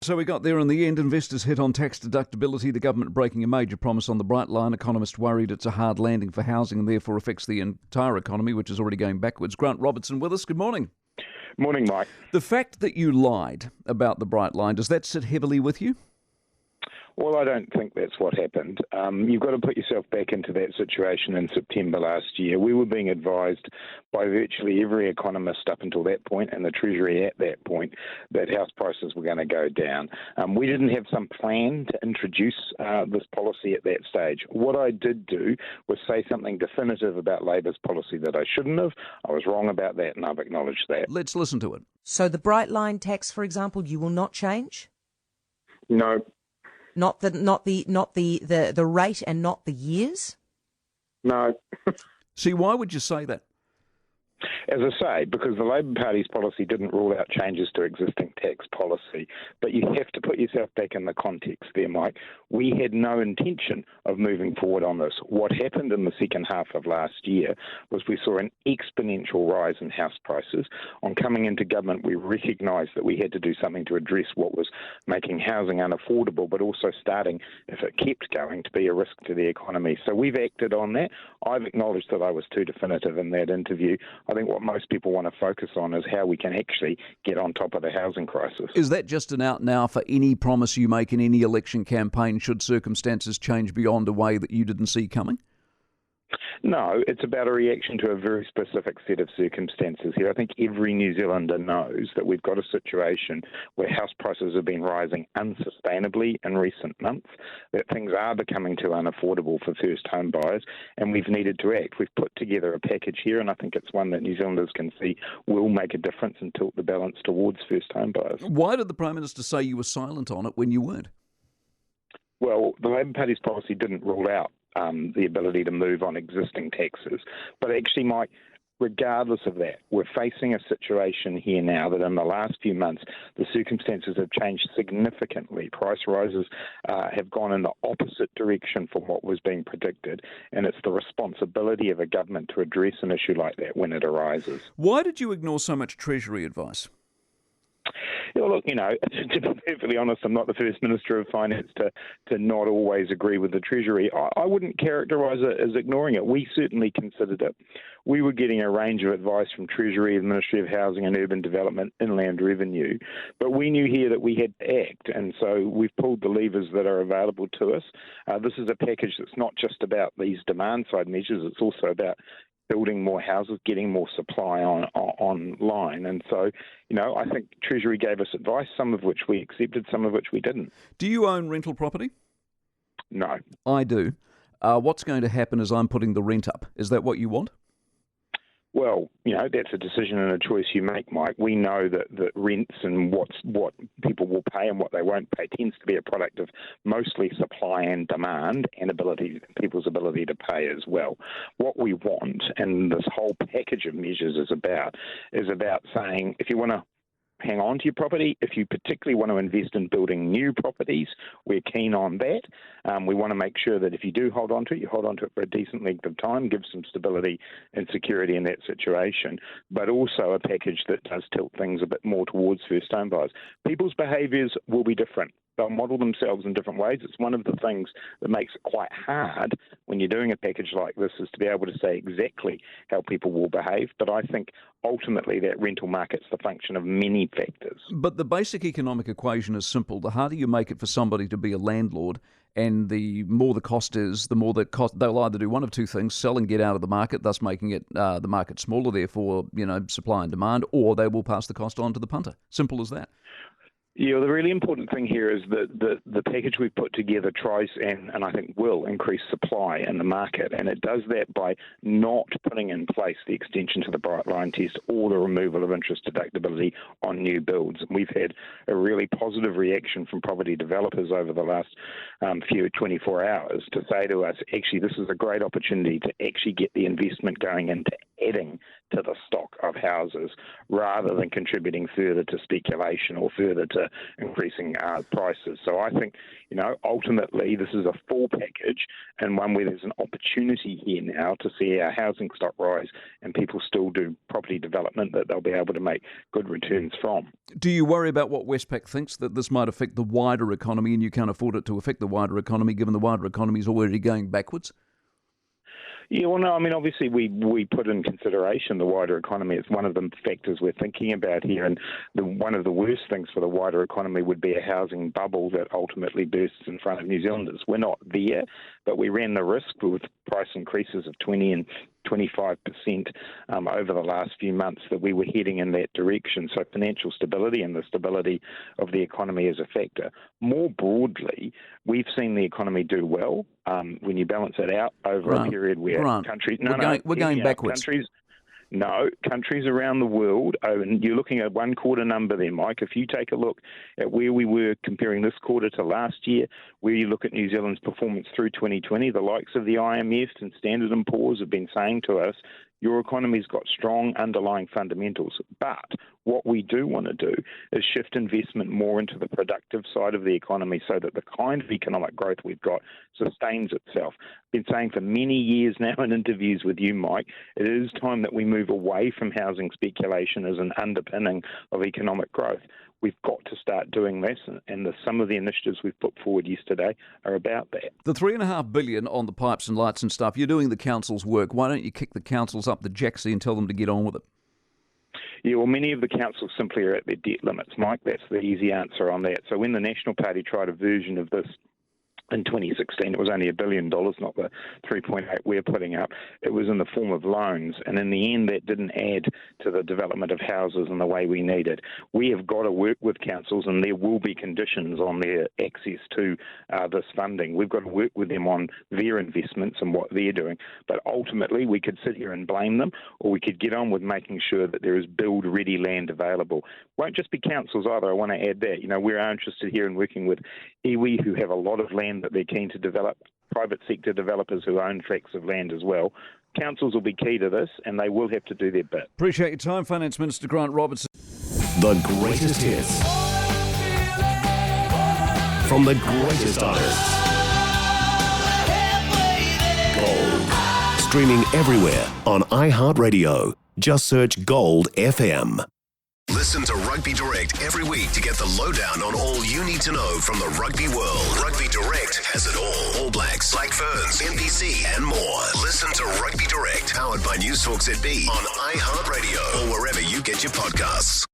So we got there in the end. Investors hit on tax deductibility, the government breaking a major promise on the Bright Line. Economists worried it's a hard landing for housing and therefore affects the entire economy, which is already going backwards. Grant Robertson with us. Good morning. Morning, Mike. The fact that you lied about the Bright Line, does that sit heavily with you? Well, I don't think that's what happened. You've got to put yourself back into that situation in September last year. We were being advised by virtually every economist up until that point and the Treasury at that point that house prices were going to go down. We didn't have some plan to introduce this policy at that stage. What I did do was say something definitive about Labor's policy that I shouldn't have. I was wrong about that, and I've acknowledged that. Let's listen to it. So the Bright Line tax, for example, you will not change? No. Not the rate and not the years? No. See, why would you say that? As I say, because the Labor Party's policy didn't rule out changes to existing tax policy, but you have to put yourself back in the context there, Mike. We had no intention of moving forward on this. What happened in the second half of last year was we saw an exponential rise in house prices. On coming into government, we recognised that we had to do something to address what was making housing unaffordable, but also starting, if it kept going, to be a risk to the economy. So we've acted on that. I've acknowledged that I was too definitive in that interview. I think what most people want to focus on is how we can actually get on top of the housing crisis. Is that just an out now for any promise you make in any election campaign should circumstances change beyond a way that you didn't see coming? No, it's about a reaction to a very specific set of circumstances here. I think every New Zealander knows that we've got a situation where house prices have been rising unsustainably in recent months, that things are becoming too unaffordable for first home buyers, and we've needed to act. We've put together a package here, and I think it's one that New Zealanders can see will make a difference and tilt the balance towards first home buyers. Why did the Prime Minister say you were silent on it when you weren't? Well, the Labor Party's policy didn't rule out the ability to move on existing taxes. But actually, Mike, regardless of that, we're facing a situation here now that in the last few months, the circumstances have changed significantly. Price rises have gone in the opposite direction from what was being predicted, and it's the responsibility of a government to address an issue like that when it arises. Why did you ignore so much Treasury advice? Yeah, look, to be perfectly honest, I'm not the first Minister of Finance to not always agree with the Treasury. I wouldn't characterise it as ignoring it. We certainly considered it. We were getting a range of advice from Treasury, the Ministry of Housing and Urban Development, Inland Revenue, but we knew here that we had to act, and so we've pulled the levers that are available to us. This is a package that's not just about these demand-side measures, it's also about building more houses, getting more supply online. And so, I think Treasury gave us advice, some of which we accepted, some of which we didn't. Do you own rental property? No. I do. What's going to happen is I'm putting the rent up. Is that what you want? Well, that's a decision and a choice you make, Mike. We know that rents and what people will pay and what they won't pay tends to be a product of mostly supply and demand and people's ability to pay as well. What we want, and this whole package of measures is about saying if you want to hang on to your property. If you particularly want to invest in building new properties, we're keen on that. We want to make sure that if you do hold on to it, you hold on to it for a decent length of time, give some stability and security in that situation, but also a package that does tilt things a bit more towards first home buyers. People's behaviours will be different. They'll model themselves in different ways. It's one of the things that makes it quite hard when you're doing a package like this is to be able to say exactly how people will behave. But I think ultimately that rental market's the function of many factors. But the basic economic equation is simple. The harder you make it for somebody to be a landlord, and the more the cost is, the more the cost. They'll either do one of two things: sell and get out of the market, thus making it the market smaller, therefore supply and demand, or they will pass the cost on to the punter. Simple as that. Yeah, the really important thing here is that the package we've put together tries and I think will increase supply in the market, and it does that by not putting in place the extension to the Bright Line test or the removal of interest deductibility on new builds. We've had a really positive reaction from property developers over the last few 24 hours to say to us, actually, this is a great opportunity to actually get the investment going and to adding to the stock of houses rather than contributing further to speculation or further to increasing prices. So I think, ultimately this is a full package and one where there's an opportunity here now to see our housing stock rise and people still do property development that they'll be able to make good returns from. Do you worry about what Westpac thinks, that this might affect the wider economy and you can't afford it to affect the wider economy given the wider economy is already going backwards? Yeah, well, no, I mean, obviously we put in consideration the wider economy. It's one of the factors we're thinking about here. And one of the worst things for the wider economy would be a housing bubble that ultimately bursts in front of New Zealanders. We're not there, but we ran the risk with price increases of 20 and 25% over the last few months that we were heading in that direction. So financial stability and the stability of the economy is a factor. More broadly, we've seen the economy do well when you balance it out over a period where countries... We're going backwards. Countries around the world, and you're looking at one quarter number there, Mike. If you take a look at where we were comparing this quarter to last year, where you look at New Zealand's performance through 2020, the likes of the IMF and Standard & Poor's have been saying to us, your economy's got strong underlying fundamentals. But what we do want to do is shift investment more into the productive side of the economy so that the kind of economic growth we've got sustains itself. I've been saying for many years now in interviews with you, Mike, it is time that we move away from housing speculation as an underpinning of economic growth. We've got to start doing this, and some of the initiatives we've put forward yesterday are about that. The $3.5 billion on the pipes and lights and stuff, you're doing the council's work. Why don't you kick the councils up the jacksie and tell them to get on with it? Yeah, well, many of the councils simply are at their debt limits, Mike. That's the easy answer on that. So when the National Party tried a version of this in 2016, it was only $1 billion, not the 3.8 we're putting up. It was in the form of loans, and in the end, that didn't add to the development of houses in the way we needed. We have got to work with councils, and there will be conditions on their access to this funding. We've got to work with them on their investments and what they're doing. But ultimately, we could sit here and blame them, or we could get on with making sure that there is build-ready land available. Won't just be councils either. I want to add that. We're interested here in working with iwi, who have a lot of land that they're keen to develop, private sector developers who own tracts of land as well. Councils will be key to this, and they will have to do their bit. Appreciate your time, Finance Minister Grant Robertson. The greatest hits from the greatest artists. Gold. Streaming everywhere on iHeartRadio. Just search Gold FM. Listen to Rugby Direct every week to get the lowdown on all you need to know from the rugby world. Rugby Direct has it all. All Blacks, Black Ferns, NPC and more. Listen to Rugby Direct, powered by News Talk ZB on iHeartRadio or wherever you get your podcasts.